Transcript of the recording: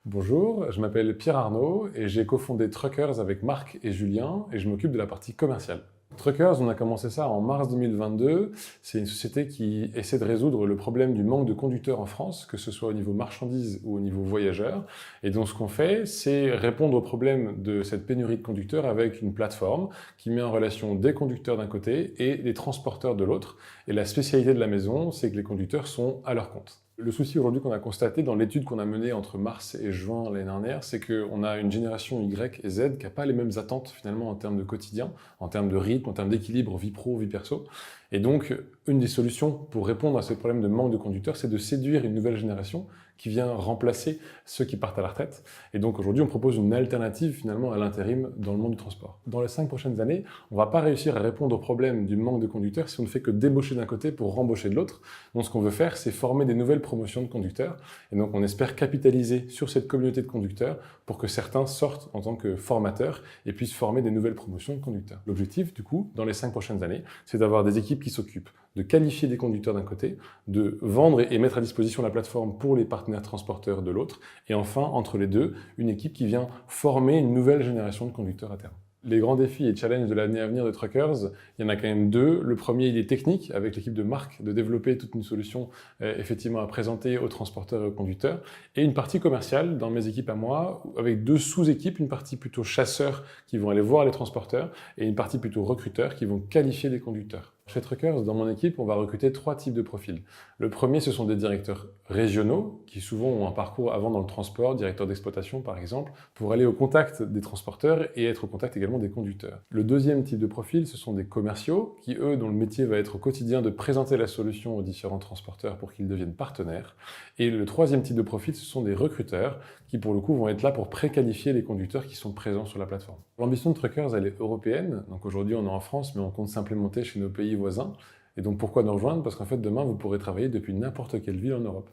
Bonjour, je m'appelle Pierre Arnaud et j'ai cofondé Truckers avec Marc et Julien et je m'occupe de la partie commerciale. Truckers, on a commencé ça en mars 2022. C'est une société qui essaie de résoudre le problème du manque de conducteurs en France, que ce soit au niveau marchandises ou au niveau voyageurs. Et donc ce qu'on fait, c'est répondre au problème de cette pénurie de conducteurs avec une plateforme qui met en relation des conducteurs d'un côté et des transporteurs de l'autre. Et la spécialité de la maison, c'est que les conducteurs sont à leur compte. Le souci aujourd'hui qu'on a constaté dans l'étude qu'on a menée entre mars et juin l'année dernière, c'est qu'on a une génération Y et Z qui n'a pas les mêmes attentes finalement en termes de quotidien, en termes de rythme, en termes d'équilibre vie pro, vie perso. Et donc, une des solutions pour répondre à ce problème de manque de conducteurs, c'est de séduire une nouvelle génération qui vient remplacer ceux qui partent à la retraite. Et donc aujourd'hui, on propose une alternative finalement à l'intérim dans le monde du transport. Dans les 5 prochaines années, on ne va pas réussir à répondre au problème du manque de conducteurs si on ne fait que débaucher d'un côté pour rembaucher de l'autre. Donc ce qu'on veut faire, c'est former des nouvelles promotions de conducteurs. Et donc on espère capitaliser sur cette communauté de conducteurs pour que certains sortent en tant que formateurs et puissent former des nouvelles promotions de conducteurs. L'objectif, du coup, dans les 5 prochaines années, c'est d'avoir des équipes qui s'occupent de qualifier des conducteurs d'un côté, de vendre et mettre à disposition la plateforme pour les partenaires transporteurs de l'autre, et enfin, entre les deux, une équipe qui vient former une nouvelle génération de conducteurs à terme. Les grands défis et challenges de l'année à venir de Truckers, il y en a quand même deux. Le premier, il est technique, avec l'équipe de Marc, de développer toute une solution effectivement à présenter aux transporteurs et aux conducteurs. Et une partie commerciale dans mes équipes à moi, avec deux sous-équipes, une partie plutôt chasseurs qui vont aller voir les transporteurs, et une partie plutôt recruteurs qui vont qualifier les conducteurs. Chez Truckers, dans mon équipe, on va recruter 3 types de profils. Le premier, ce sont des directeurs régionaux, qui souvent ont un parcours avant dans le transport, directeur d'exploitation par exemple, pour aller au contact des transporteurs et être au contact également des conducteurs. Le deuxième type de profil, ce sont des commerciaux, qui eux, dont le métier va être au quotidien de présenter la solution aux différents transporteurs pour qu'ils deviennent partenaires. Et le troisième type de profil, ce sont des recruteurs, qui pour le coup vont être là pour préqualifier les conducteurs qui sont présents sur la plateforme. L'ambition de Truckers, elle est européenne, donc aujourd'hui on est en France, mais on compte s'implémenter chez nos pays voisins. Et donc pourquoi nous rejoindre? Parce qu'en fait demain vous pourrez travailler depuis n'importe quelle ville en Europe.